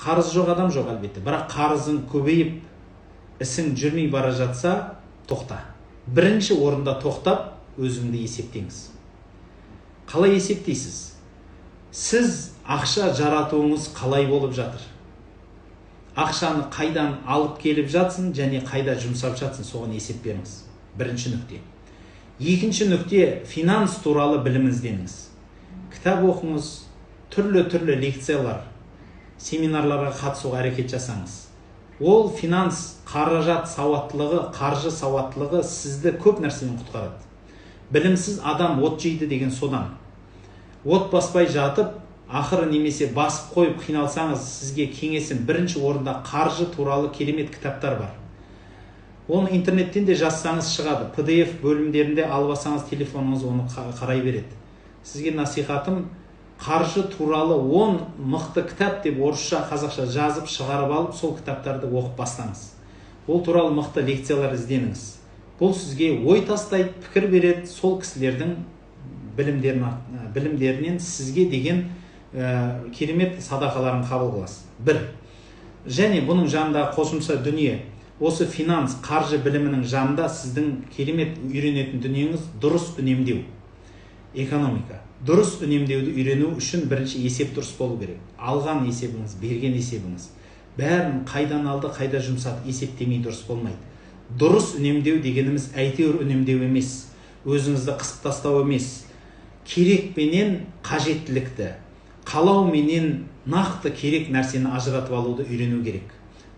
Қарыз жоқ адам жоқ әлбетте. Бірақ қарызың көбейіп, ісің жүрмей бара жатса, тоқта. Бірінші орында тоқтап, өзіңді есептеңіз. Қалай есептейсіз? Сіз ақша жаратуыңыз қалай болып жатыр? Ақшаны қайдан алып келіп жатсын, және қайда жұмсап жатсын, соған есеп беріңіз. Бірінші нүкте. Екінші нүкте, финанс туралы білім іздеңіз. Кітап оқыңыз, түрлі лекциялар, семинарларға қатысуға әрекет жасаңыз. Ол финанс, қаражат сауаттылығы, қаржы сауаттылығы сізді көп нәрседен құтқарады. Білімсіз адам от жейді деген содан. От баспай жатып, ақыры немесе басып қойып қиналсаңыз, сізге кеңесім, бірінші орында қаржы туралы керемет кітаптар бар. Оны интернеттен де жазсаңыз шығады. PDF бөлімдерінде алып алсаңыз, телефоныңыз оны қарай береді. Сізге насихатым, қаржы туралы 10 мықты кітап деп орысша, қазақша жазып шығарып алып, сол кітаптарды оқып бастаңыз. Ол туралы мықты лекциялар ізденіңіз. Бұл сізге ой тастайды, пікір береді, сол кісілердің білімдерінен сізге деген керемет садақаларын қабыл қыласыз. Бір. Және бұның жанында қосымша дүние, осы финанс, қаржы білімінің жанында сіздің керемет үйренетін дүниеңіз дұрыс үнемдеу. Экономика. Дұрыс үнемдеуді үйрену үшін бірінші есеп дұрыс болу керек. Алған есебіңіз, берген есебіңіз. Бәрін қайдан алды, қайда жұмсады, есептемей дұрыс болмайды. Дұрыс үнемдеу дегеніміз әйтеуір үнемдеу емес, өзіңізді қысып тастау емес, керек менен қажеттілікті, қалау менен нақты керек нәрсені ажыратып алуды үйрену керек.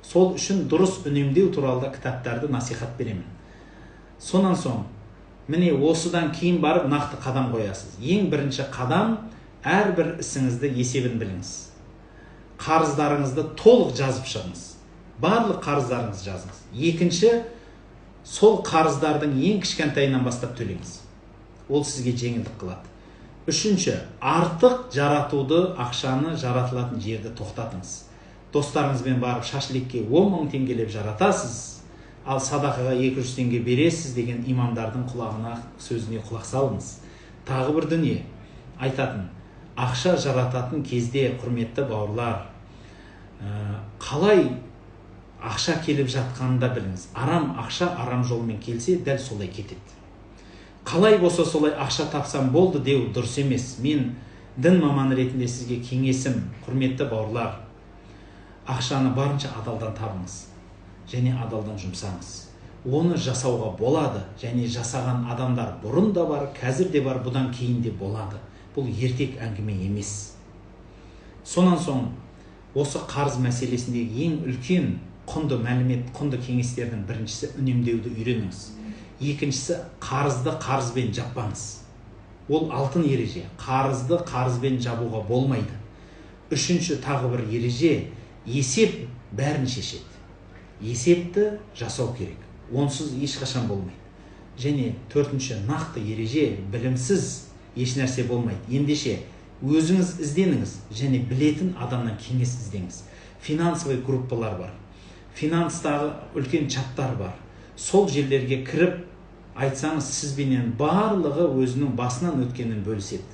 Сол үшін дұрыс үнемдеу туралы кітаптарды насихат беремін. Сонан соң, міне осыдан кейін барып нақты қадам қоясыз. Ең бірінші қадам, әрбір ісіңізді есебін біліңіз. Қарыздарыңызды толық жазып шығыңыз. Барлық қарыздарыңызды жазыңыз. Екінші, сол қарыздардың ең кішкентайынан бастап төлеңіз. Ол сізге жеңілдік қылады. Үшінші, артық жаратуды, ақшаны жаратылатын жерді тоқтатыңыз. Достарыңызбен барып шашликке 10 000 теңгелеп жаратасыз, ал садақаға 200 теңге бересіз деген имамдардың құлағына, сөзіне құлақ салыңыз. Тағы бір дүние айтатын, ақша жарататын кезде, құрметті бауырлар, қалай ақша келіп жатқанын да біліңіз. Арам ақша арам жолмен келсе, дәл солай кетеді. Қалай болса солай ақша тапсам болды деу дұрыс емес. Мен дін маманы ретінде сізге кеңесім, құрметті бауырлар, ақшаны барынша адалдан табыңыз және адалдан жұмсаңыз. Оны жасауға болады, және жасаған адамдар бұрын да бар, қазір де бар, бұдан кейін де болады. Бұл ертек әңгіме емес. Сонан соң, осы қарыз мәселесіндегі ең үлкен құнды мәлімет, құнды кеңестердің біріншісі үнемдеуді үйреніңіз. Екіншісі, қарызды қарызбен жаппаңыз. Ол алтын ереже. Қарызды қарызбен жабуға болмайды. Үшінші, тағы бір ереже, есеп бәрін шешеді. Есепті жасау керек. Онсыз ешқашан болмайды. Және төртінші, нақты ереже, білімсіз еш нәрсе болмайды. Ендеше өзіңіз ізденіңіз және білетін адамнан кеңес іздеңіз. Финансовый группалар бар. Финанстағы үлкен чаттар бар. Сол жерлерге кіріп айтсаңыз, сізбенен барлығы өзінің басынан өткенін бөліседі.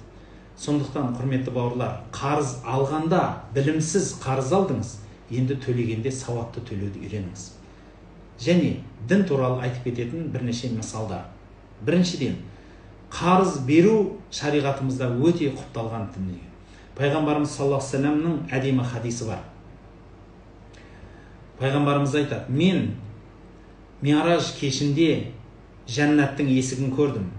Сондықтан, құрметті бауырлар, қарыз алғанда білімсіз қарыз алдыңыз, енді төлегенде сауатты төлеуді үйреніңіз. Және дін туралы айтып кететін бірнеше мысалдар. Біріншіден, қарыз беру шариғатымызда өте құпталған дүние. Пайғамбарымыз саллаллаху алейхи ва салламның әдемі хадисі бар. Пайғамбарымыз айтады, мен Ми'раж кешінде жәннаттың есігін көрдім.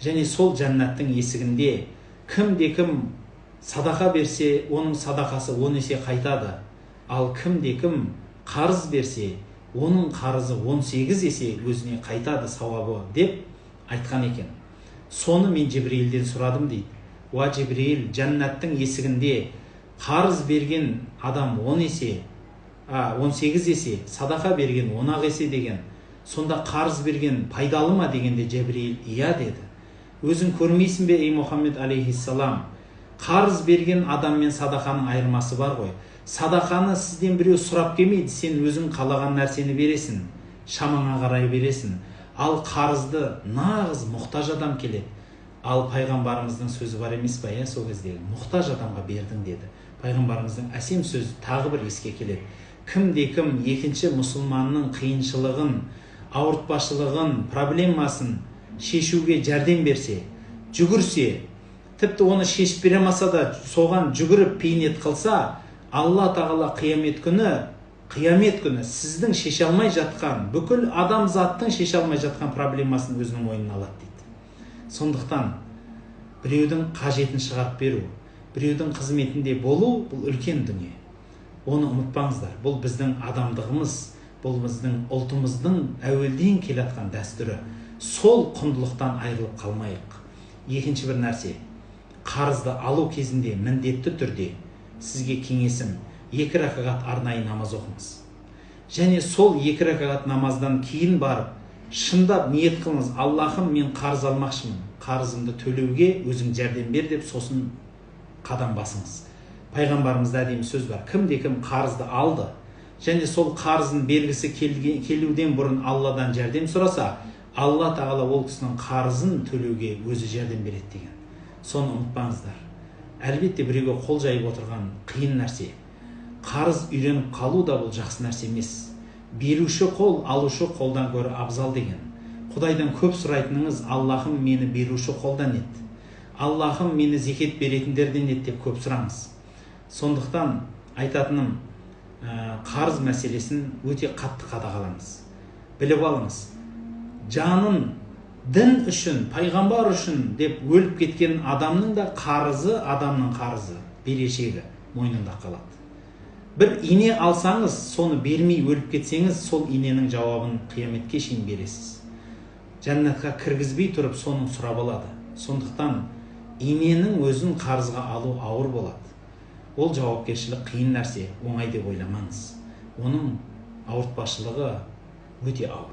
Және сол жәннаттың есігінде кім-де-кім садақа берсе, оның садақасы 10 есе қайтады. Ал кім-де-кім қарыз берсе, оның қарызы 18 есе өзіне қайтады сауабы деп айтқан екен. Соны мен Жибрилден сұрадым дейді. Уа Жибрил, жәннаттың есігінде қарыз берген адам 18 есе, садақа берген 10 есе деген, сонда қарыз берген пайдалы ма дегенде Жибрил иә деді. Өзің көрмейсің бе, ей Мұхаммед алейхиссалам, қарыз берген адам мен садақаның айырмасы бар ғой. Садақаны сізден біреу сұрап келмейді, сен өзің қалаған нәрсені бересің, шамаңа қарай бересің. Ал қарызды нағыз мұқтаж адам келеді. Ал пайғамбарымыздың сөзі бар емес пе, сол кездегі мұқтаж адамға бердің деді. пайғамбарымыздың әсем сөзі тағы бір еске келеді. Кім екінші мұсылманның қиыншылығын, ауыртпашылығын, проблемасын шешуге жәрдем берсе, жүгірсе, тіпті оны шешіп бере алмаса да соған жүгіріп пейнет қылса, Алла тағала қиямет күні сіздің шеше алмай жатқан, бүкіл адамзаттың шеше алмай жатқан проблемасын өзінің мойнына алады дейді. Сондықтан біреудің қажетін шығарып беру, біреудің қызметінде болу, бұл үлкен дүние. Оны ұмытпаңыздар. Бұл біздің адамдығымыз, бұл біздің ұлтымыздың әуелден келатқан дәстүрі. Сол құндылықтан айырылып қалмайық. Екінші бір нәрсе, қарызды алу кезінде міндетті түрде сізге кеңесім, 2 ракағат арнайы намаз оқыңыз. Және сол 2 ракағат намаздан кейін барып, шындап ниет қылыңыз, Аллахым, мен қарыз алмақшымын, қарызымды төлеуге өзің жәрдем бер деп сосын қадам басыңыз. Пайғамбарымызда әдемі сөз бар. Кім қарызды алды және сол қарызын бергісі келуден бұрын Алладан жәрдем сұраса, Алла тағала ол кісінің қарызын төлеуге өзі жәрдем береді деген. Соны ұмытпаңыздар. Әлбетте біреуге қол жайып отырған қиын нәрсе. Қарыз үйреніп қалу да бұл жақсы нәрсе емес. Беруші қол, алушы қолдан гөрі абзал деген. Құдайдан көп сұрайтыныңыз, Аллахым, мені беруші қолдан ет. Аллахым, мені зекет беретіндерден ет деп көп сұраңыз. Сондықтан айтатыным, қарыз мәселесін өте қатты қадағалаңыз. Біліп алыңыз, жанын дін үшін, пайғамбар үшін деп өліп кеткен адамның да қарызы, адамның қарызы, берешегі мойнында қалады. Бір ине алсаңыз, соны бермей өліп кетсеңіз, сол иненің жауабын қияметке шейін бересіз. Жәннатқа кіргізбей тұрып соның сұрап алады. Сондықтан иненің өзін қарызға алу ауыр болады. Ол жауапкершілік қиын нәрсе, оңай деп ойламаңыз. Оның ауыртпашылығы өте ауыр.